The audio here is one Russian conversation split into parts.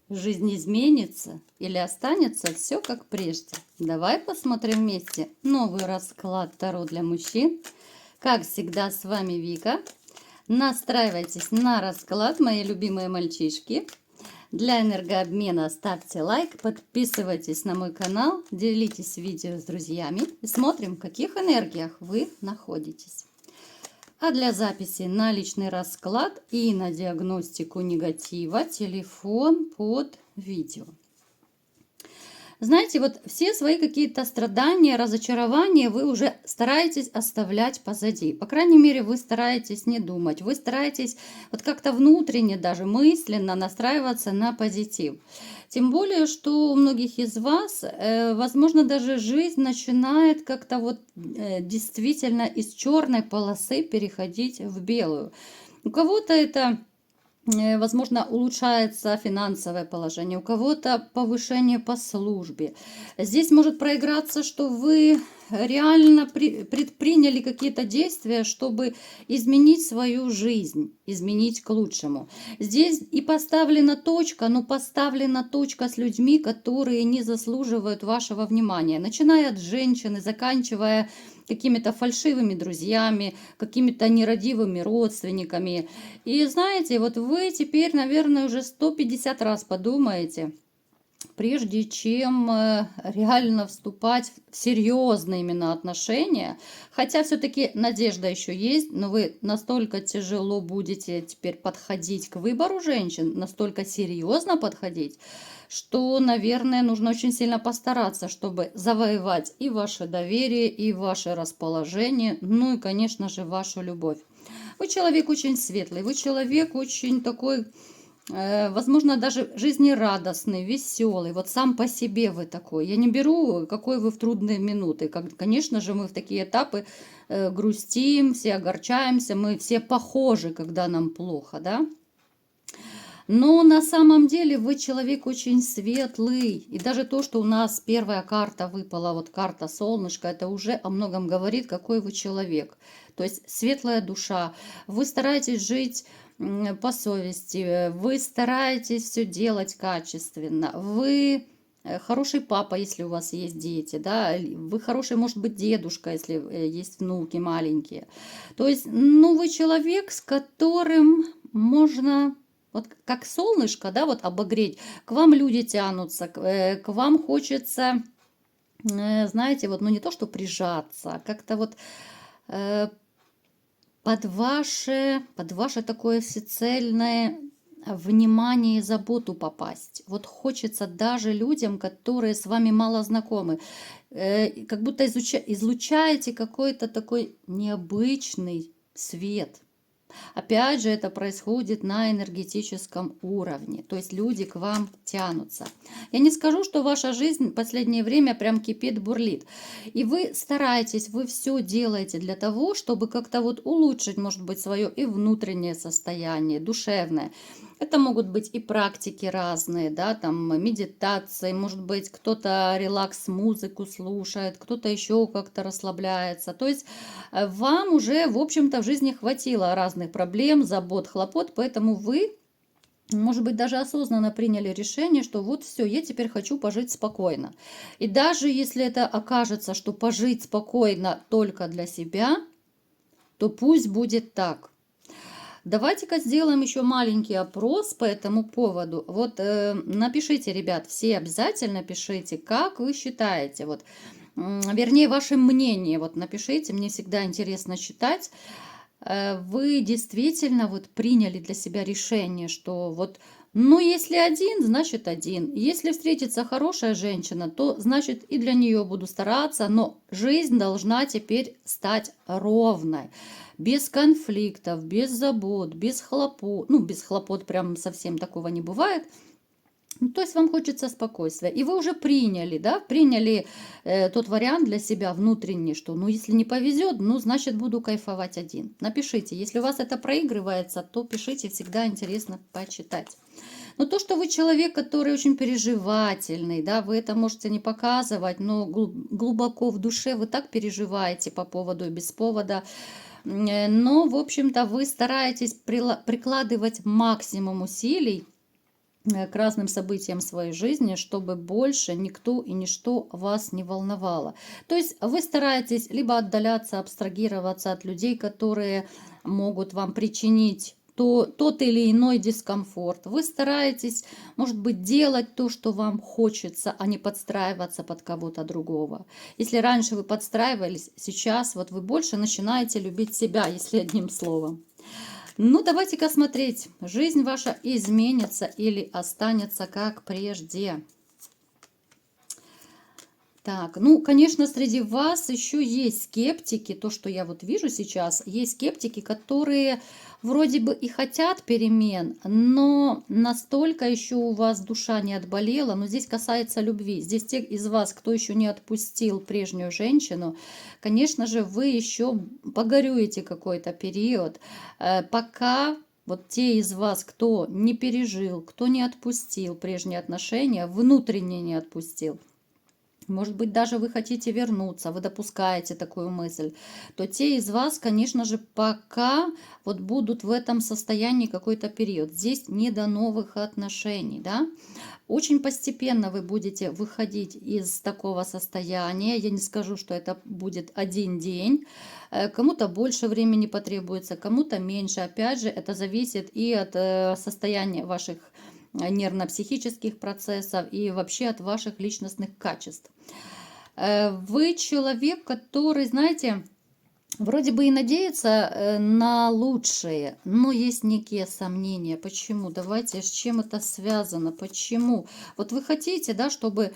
Жизнь изменится или останется все как прежде? Давай посмотрим вместе новый расклад Таро для мужчин. Как всегда, с вами Вика. Настраивайтесь на расклад, мои любимые мальчишки. Для энергообмена ставьте лайк, подписывайтесь на мой канал, делитесь видео с друзьями и смотрим, в каких энергиях вы находитесь. А для записи на личный расклад и на диагностику негатива телефон под видео. Знаете, вот все свои какие-то страдания, разочарования вы уже стараетесь оставлять позади. По крайней мере, вы стараетесь не думать. Вы стараетесь вот как-то внутренне, даже мысленно настраиваться на позитив. Тем более, что у многих из вас, возможно, даже жизнь начинает как-то вот действительно из черной полосы переходить в белую. У кого-то это... Возможно, улучшается финансовое положение, у кого-то повышение по службе. Здесь может проиграться, что вы реально предприняли какие-то действия, чтобы изменить свою жизнь, изменить к лучшему. Здесь и поставлена точка, но поставлена точка с людьми, которые не заслуживают вашего внимания. Начиная от женщины, заканчивая какими-то фальшивыми друзьями, какими-то нерадивыми родственниками. И знаете, вот вы теперь, наверное, уже 150 раз подумаете, прежде чем реально вступать в серьезные именно отношения. Хотя все-таки надежда еще есть, но вы настолько тяжело будете теперь подходить к выбору женщин, настолько серьезно подходить, что, наверное, нужно очень сильно постараться, чтобы завоевать и ваше доверие, и ваше расположение, ну и, конечно же, вашу любовь. Вы человек очень светлый, вы человек очень такой, возможно, даже жизнерадостный, веселый. Вот сам по себе вы такой. Я не беру, какой вы в трудные минуты. Конечно же, мы в такие этапы грустим, все огорчаемся, мы все похожи, когда нам плохо, да? Но на самом деле вы человек очень светлый. И даже то, что у нас первая карта выпала, вот карта солнышко, это уже о многом говорит, какой вы человек. То есть светлая душа. Вы стараетесь жить по совести, вы стараетесь все делать качественно, вы хороший папа, если у вас есть дети, да, вы хороший, может быть, дедушка, если есть внуки маленькие. То есть, ну, вы человек, с которым можно... Вот как солнышко, да, вот обогреть, к вам люди тянутся, к вам хочется, знаете, вот, ну не то, что прижаться, а как-то вот под ваше такое всецельное внимание и заботу попасть. Вот хочется даже людям, которые с вами мало знакомы, как будто излучаете какой-то такой необычный свет. Опять же, это происходит на энергетическом уровне, то есть люди к вам тянутся. Я не скажу, что ваша жизнь в последнее время прям кипит, бурлит. И вы стараетесь, вы все делаете для того, чтобы как-то вот улучшить, может быть, свое и внутреннее состояние, душевное. Это могут быть и практики разные, да, там медитации, может быть, кто-то релакс-музыку слушает, кто-то еще как-то расслабляется. То есть вам уже, в общем-то, в жизни хватило разных проблем, забот, хлопот, поэтому вы, может быть, даже осознанно приняли решение, что вот все, я теперь хочу пожить спокойно. И даже если это окажется, что пожить спокойно только для себя, то пусть будет так. Давайте-ка сделаем еще маленький опрос по этому поводу. Вот напишите, ребят, все обязательно пишите, как вы считаете, вот, вернее, ваше мнение, вот напишите, мне всегда интересно читать. Вы действительно вот приняли для себя решение, что вот, ну, если один, значит один. Если встретится хорошая женщина, то значит и для нее буду стараться, но жизнь должна теперь стать ровной. Без конфликтов, без забот, без хлопот. Ну, без хлопот прям совсем такого не бывает. Ну, то есть вам хочется спокойствия. И вы уже приняли, да, приняли тот вариант для себя внутренний, что, ну, если не повезет, ну, значит, буду кайфовать один. Напишите. Если у вас это проигрывается, то пишите, всегда интересно почитать. Но то, что вы человек, который очень переживательный, да, вы это можете не показывать, но глубоко в душе вы так переживаете по поводу и без повода. Но, в общем-то, вы стараетесь прикладывать максимум усилий к разным событиям своей жизни, чтобы больше никто и ничто вас не волновало. То есть вы стараетесь либо отдаляться, абстрагироваться от людей, которые могут вам причинить тот или иной дискомфорт. Вы стараетесь, может быть, делать то, что вам хочется, а не подстраиваться под кого-то другого. Если раньше вы подстраивались, сейчас вот вы больше начинаете любить себя, если одним словом. Ну, давайте-ка смотреть, жизнь ваша изменится или останется как прежде. Так, ну, конечно, среди вас еще есть скептики, то, что я вот вижу сейчас, есть скептики, которые вроде бы и хотят перемен, но настолько еще у вас душа не отболела, но здесь касается любви. Здесь те из вас, кто еще не отпустил прежнюю женщину, конечно же, вы еще погорюете какой-то период, пока вот те из вас, кто не пережил, кто не отпустил прежние отношения, внутренне не отпустил, может быть, даже вы хотите вернуться, вы допускаете такую мысль, то те из вас, конечно же, пока вот будут в этом состоянии какой-то период. Здесь не до новых отношений, да. Очень постепенно вы будете выходить из такого состояния. Я не скажу, что это будет один день. Кому-то больше времени потребуется, кому-то меньше. Опять же, это зависит и от состояния ваших нервно-психических процессов и вообще от ваших личностных качеств. Вы человек, который, знаете, вроде бы и надеется на лучшее, но есть некие сомнения. Почему? Давайте, с чем это связано? Почему? Вот вы хотите, да, чтобы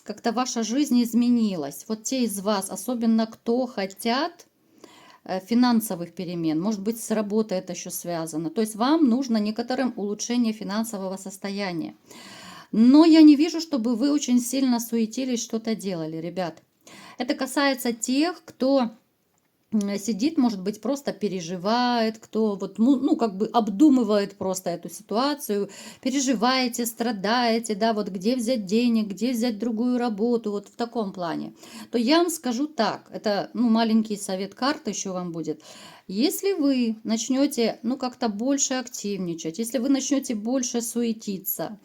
как-то ваша жизнь изменилась. Вот те из вас, особенно кто хотят финансовых перемен, может быть, с работой это еще связано. То есть вам нужно некоторым улучшение финансового состояния. Но я не вижу, чтобы вы очень сильно суетились, что-то делали, ребят. Это касается тех, кто сидит, может быть, просто переживает, кто вот, ну, как бы обдумывает просто эту ситуацию, переживаете, страдаете, да, вот где взять денег, где взять другую работу, вот в таком плане, то я вам скажу так, это, ну, маленький совет карты еще вам будет. Если вы начнете, ну, как-то больше активничать, если вы начнете больше суетиться,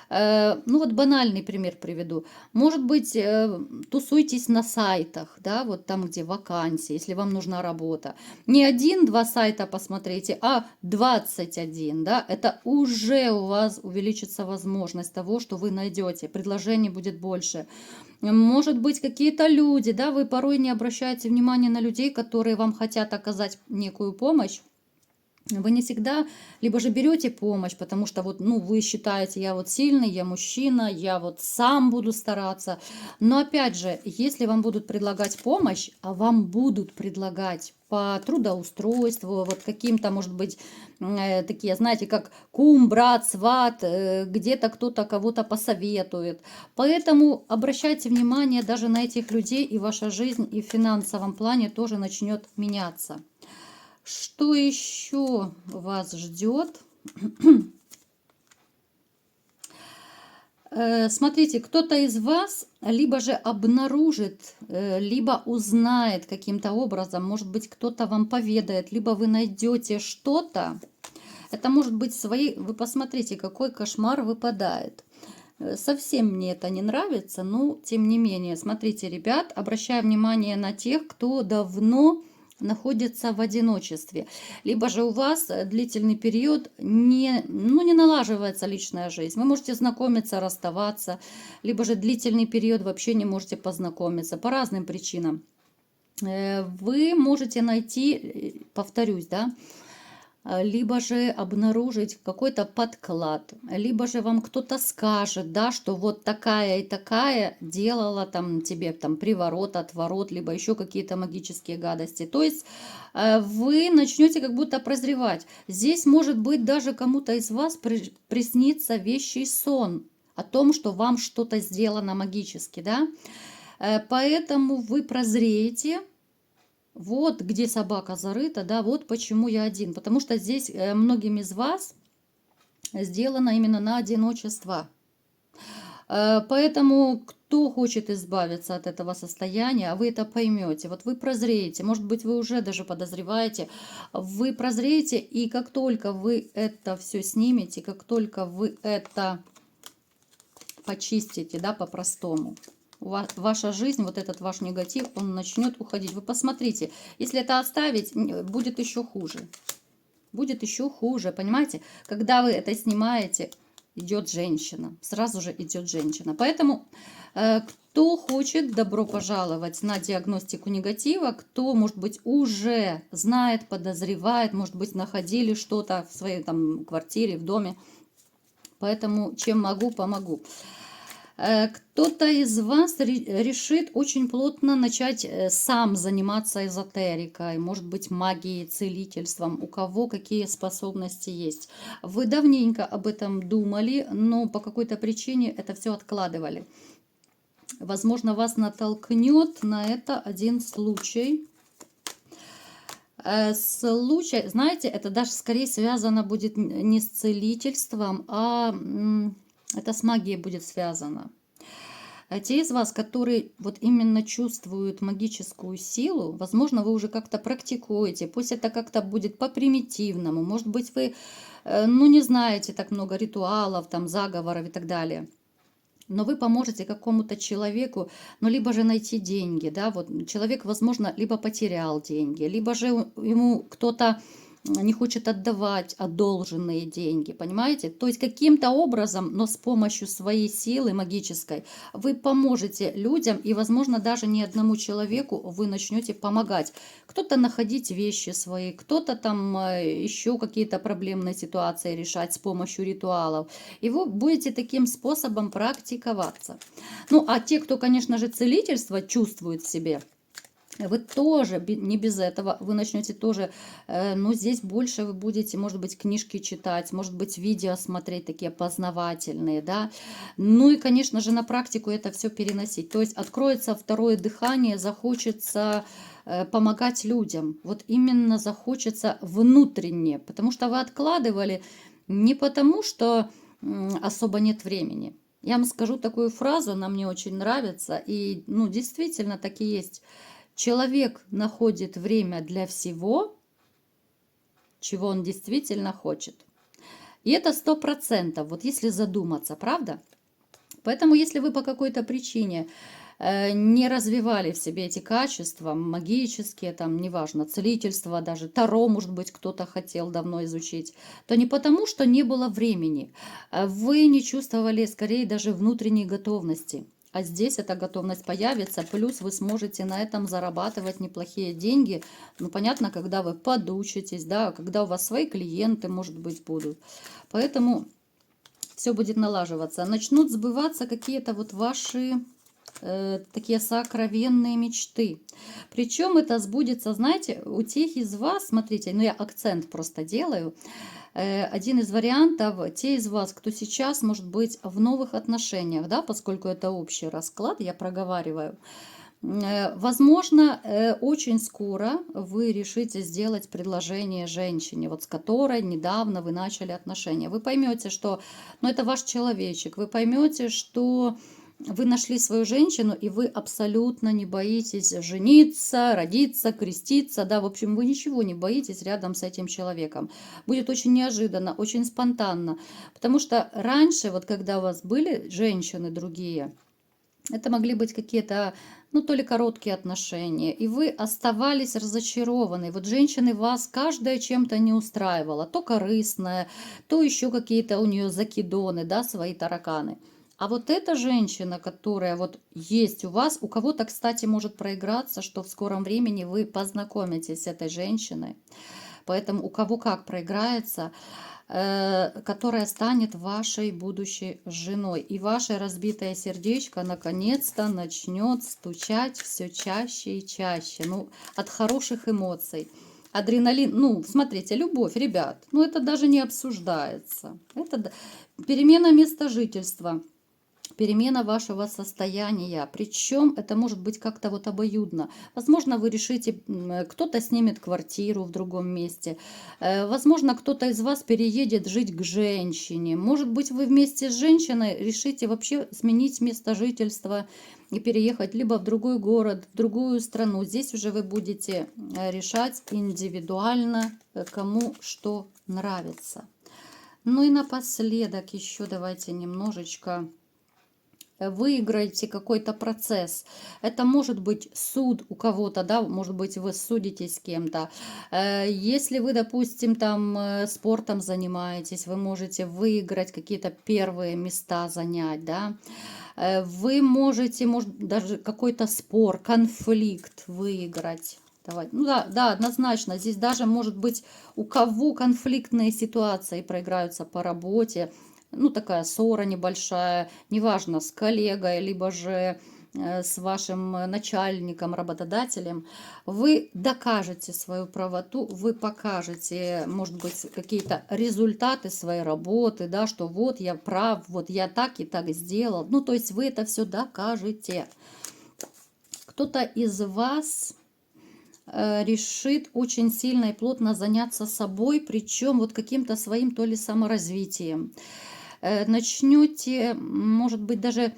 ну вот банальный пример приведу. Может быть, тусуйтесь на сайтах, да, вот там, где вакансии, если вам нужна работа. Не один-два сайта посмотрите, а 21, да, это уже у вас увеличится возможность того, что вы найдете, предложений будет больше. Может быть, какие-то люди, да, вы порой не обращаете внимания на людей, которые вам хотят оказать некую помощь. Вы не всегда, либо же берете помощь, потому что вот, ну, вы считаете, я вот сильный, я мужчина, я вот сам буду стараться. Но опять же, если вам будут предлагать помощь, а вам будут предлагать по трудоустройству, вот каким-то, может быть, такие, знаете, как кум, брат, сват, где-то кто-то кого-то посоветует. Поэтому обращайте внимание даже на этих людей, и ваша жизнь и в финансовом плане тоже начнет меняться. Что еще вас ждет? Смотрите, кто-то из вас либо же обнаружит, либо узнает каким-то образом, может быть, кто-то вам поведает, либо вы найдете что-то. Это может быть свои... Вы посмотрите, какой кошмар выпадает. Совсем мне это не нравится, но тем не менее. Смотрите, ребят, обращаю внимание на тех, кто давно находится в одиночестве, либо же у вас длительный период не налаживается личная жизнь. Вы можете знакомиться, расставаться, либо же длительный период вообще не можете познакомиться по разным причинам. Вы можете найти, повторюсь, да, либо же обнаружить какой-то подклад, либо же вам кто-то скажет, да, что вот такая и такая делала там тебе там приворот, отворот, либо еще какие-то магические гадости. То есть вы начнете как будто прозревать. Здесь может быть даже кому-то из вас приснится вещий сон о том, что вам что-то сделано магически, да. Поэтому вы прозреете. Вот где собака зарыта, да, вот почему я один. Потому что здесь многим из вас сделано именно на одиночество. Поэтому кто хочет избавиться от этого состояния, а вы это поймете. Вот вы прозреете, может быть, вы уже даже подозреваете, вы прозреете, и как только вы это все снимете, как только вы это почистите, да, по-простому, ваша жизнь, вот этот ваш негатив, он начнет уходить. Вы посмотрите, если это оставить, будет еще хуже. Будет еще хуже, понимаете? Когда вы это снимаете, идет женщина, сразу же идет женщина. Поэтому, кто хочет, добро пожаловать на диагностику негатива, кто, может быть, уже знает, подозревает, может быть, находили что-то в своей там квартире, в доме. Поэтому, чем могу, помогу. Кто-то из вас решит очень плотно начать сам заниматься эзотерикой, может быть, магией, целительством, у кого какие способности есть. Вы давненько об этом думали, но по какой-то причине это все откладывали. Возможно, вас натолкнет на это один случай. Случай, знаете, это даже скорее связано будет не с целительством, а это с магией будет связано. Те из вас, которые вот именно чувствуют магическую силу, возможно, вы уже как-то практикуете, пусть это как-то будет по-примитивному, может быть, вы, ну, не знаете так много ритуалов, там, заговоров и так далее. Но вы поможете какому-то человеку, ну, либо же найти деньги, да, вот человек, возможно, либо потерял деньги, либо же ему кто-то не хочет отдавать одолженные деньги, понимаете? То есть каким-то образом, но с помощью своей силы магической, вы поможете людям, и, возможно, даже не одному человеку вы начнете помогать. Кто-то находить вещи свои, кто-то там еще какие-то проблемные ситуации решать с помощью ритуалов. И вы будете таким способом практиковаться. Ну, а те, кто, конечно же, целительство чувствует в себе, вы тоже не без этого, вы начнете тоже, ну, здесь больше вы будете, может быть, книжки читать, может быть, видео смотреть такие познавательные, да, ну и, конечно же, на практику это все переносить, то есть откроется второе дыхание, захочется помогать людям, вот именно захочется внутренне, потому что вы откладывали не потому, что особо нет времени. Я вам скажу такую фразу, она мне очень нравится, и, ну, действительно, так и есть. Человек находит время для всего, чего он действительно хочет. И это 100%, вот если задуматься, правда? Поэтому, если вы по какой-то причине не развивали в себе эти качества, магические, там, неважно, целительство, даже таро, может быть, кто-то хотел давно изучить, то не потому, что не было времени, вы не чувствовали, скорее, даже внутренней готовности. А здесь эта готовность появится, плюс вы сможете на этом зарабатывать неплохие деньги. Ну, понятно, когда вы подучитесь, да, когда у вас свои клиенты, может быть, будут. Поэтому все будет налаживаться. Начнут сбываться какие-то вот ваши такие сокровенные мечты. Причем это сбудется, знаете, у тех из вас, смотрите, ну я акцент просто делаю, один из вариантов, те из вас, кто сейчас может быть в новых отношениях, да, поскольку это общий расклад, я проговариваю, возможно, очень скоро вы решите сделать предложение женщине, вот с которой недавно вы начали отношения. Вы поймете, что, ну, это ваш человечек, вы поймете, что вы нашли свою женщину, и вы абсолютно не боитесь жениться, родиться, креститься, да, в общем, вы ничего не боитесь рядом с этим человеком. Будет очень неожиданно, очень спонтанно, потому что раньше, вот когда у вас были женщины другие, это могли быть какие-то, ну, то ли короткие отношения, и вы оставались разочарованы. Вот женщины вас каждая чем-то не устраивала, то корыстная, то еще какие-то у нее закидоны, да, свои тараканы. А вот эта женщина, которая вот есть у вас, у кого-то, кстати, может проиграться, что в скором времени вы познакомитесь с этой женщиной. Поэтому у кого как проиграется, которая станет вашей будущей женой. И ваше разбитое сердечко наконец-то начнет стучать все чаще и чаще. Ну, от хороших эмоций. Адреналин, ну, смотрите, любовь, ребят, ну, это даже не обсуждается. Это перемена места жительства. перемена вашего состояния. Причем это может быть как-то вот обоюдно. Возможно, вы решите, кто-то снимет квартиру в другом месте. Возможно, кто-то из вас переедет жить к женщине. Может быть, вы вместе с женщиной решите вообще сменить место жительства и переехать либо в другой город, в другую страну. Здесь уже вы будете решать индивидуально, кому что нравится. Ну и напоследок еще давайте немножечко выиграете какой-то процесс. Это может быть суд у кого-то, да, может быть, вы судитесь с кем-то. Если вы, допустим, там спортом занимаетесь, вы можете выиграть какие-то первые места занять, да. Вы можете, может, даже какой-то спор, конфликт выиграть. Давай. Ну да, да, однозначно. Здесь даже может быть у кого конфликтные ситуации проиграются по работе. Ну, такая ссора небольшая, неважно, с коллегой, либо же с вашим начальником, работодателем, вы докажете свою правоту, вы покажете, может быть, какие-то результаты своей работы, да, что вот я прав, вот я так и так сделал. Ну, то есть вы это все докажете. Кто-то из вас решит очень сильно и плотно заняться собой, причем вот каким-то своим то ли саморазвитием. Начнете, может быть, даже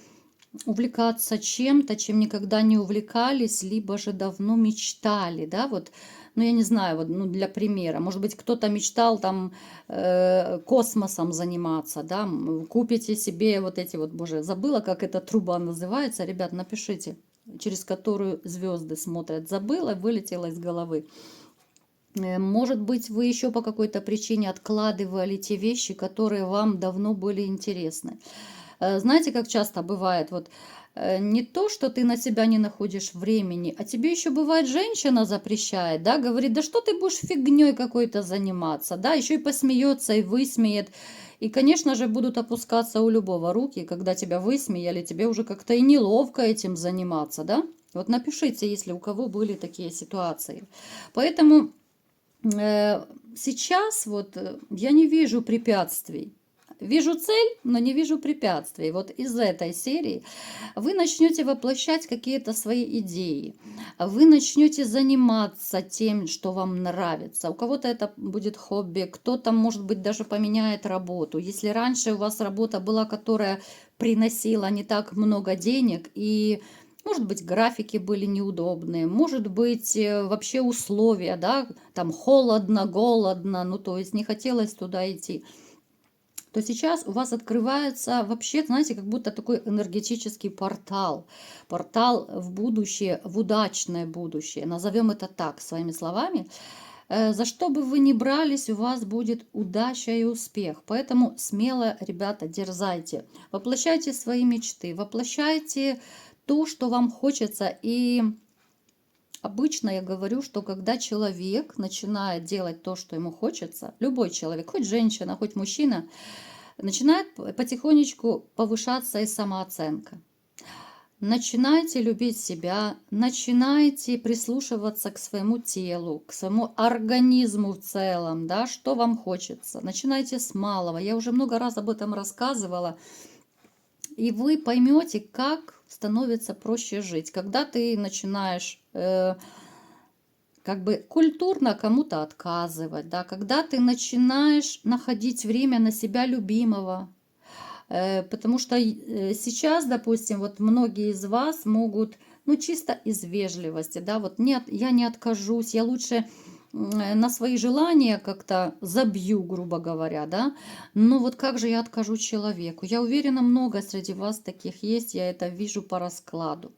увлекаться чем-то, чем никогда не увлекались, либо же давно мечтали, да, вот, ну, я не знаю, вот, ну, для примера, может быть, кто-то мечтал там космосом заниматься, да, купите себе вот эти вот, боже, забыла, как эта труба называется, ребят, напишите, через которую звезды смотрят, забыла, вылетела из головы. Может быть, вы еще по какой-то причине откладывали те вещи, которые вам давно были интересны. Знаете, как часто бывает, вот не то, что ты на себя не находишь времени, а тебе еще бывает женщина запрещает, да, говорит, да что ты будешь фигней какой-то заниматься, да, еще и посмеется и высмеет. И, конечно же, будут опускаться у любого руки, когда тебя высмеяли, тебе уже как-то и неловко этим заниматься, да. Вот напишите, если у кого были такие ситуации. Поэтому сейчас вот я не вижу препятствий. Вижу цель, но не вижу препятствий. Вот из этой серии вы начнете воплощать какие-то свои идеи. Вы начнете заниматься тем, что вам нравится. У кого-то это будет хобби, кто-то, может быть, даже поменяет работу. Если раньше у вас работа была, которая приносила не так много денег и может быть, графики были неудобные, может быть, вообще условия, да, там холодно, голодно, ну, то есть не хотелось туда идти, то сейчас у вас открывается вообще, знаете, как будто такой энергетический портал. Портал в будущее, в удачное будущее. Назовем это так, своими словами. За что бы вы ни брались, у вас будет удача и успех. Поэтому смело, ребята, дерзайте. Воплощайте свои мечты, воплощайте то, что вам хочется. И обычно я говорю, что когда человек начинает делать то, что ему хочется, любой человек, хоть женщина, хоть мужчина, начинает потихонечку повышаться и самооценка. Начинайте любить себя, начинайте прислушиваться к своему телу, к своему организму в целом, да, что вам хочется. Начинайте с малого. Я уже много раз об этом рассказывала. И вы поймете, как становится проще жить. Когда ты начинаешь как бы культурно кому-то отказывать, да, когда ты начинаешь находить время на себя любимого, потому что сейчас, допустим, вот многие из вас могут, ну, чисто из вежливости, да, вот нет, я не откажусь, я лучше на свои желания как-то забью, грубо говоря, да, но вот как же я откажу человеку? Я уверена, много среди вас таких есть, я это вижу по раскладу.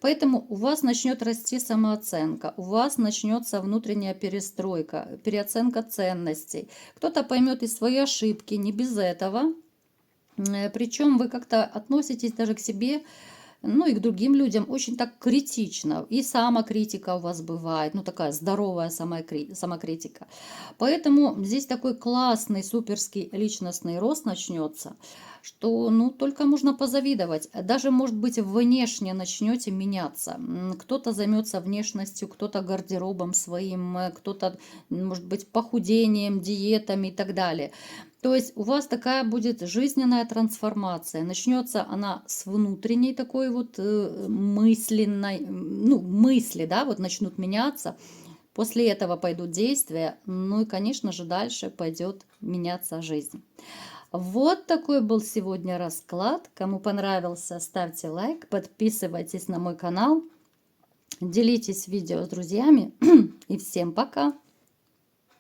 Поэтому у вас начнет расти самооценка, у вас начнется внутренняя перестройка, переоценка ценностей. Кто-то поймет и свои ошибки, не без этого. Причем вы как-то относитесь даже к себе, ну и к другим людям очень так критично. И самокритика у вас бывает, ну такая здоровая самокритика. Поэтому здесь такой классный, суперский личностный рост начнется, что ну только можно позавидовать. Даже, может быть, внешне начнете меняться. Кто-то займется внешностью, кто-то гардеробом своим, кто-то, может быть, похудением, диетами и так далее. То есть у вас такая будет жизненная трансформация. Начнется она с внутренней такой вот мысленной, ну, мысли, да, вот начнут меняться. После этого пойдут действия, ну и, конечно же, дальше пойдет меняться жизнь. Вот такой был сегодня расклад. Кому понравился, ставьте лайк, подписывайтесь на мой канал, делитесь видео с друзьями и всем пока!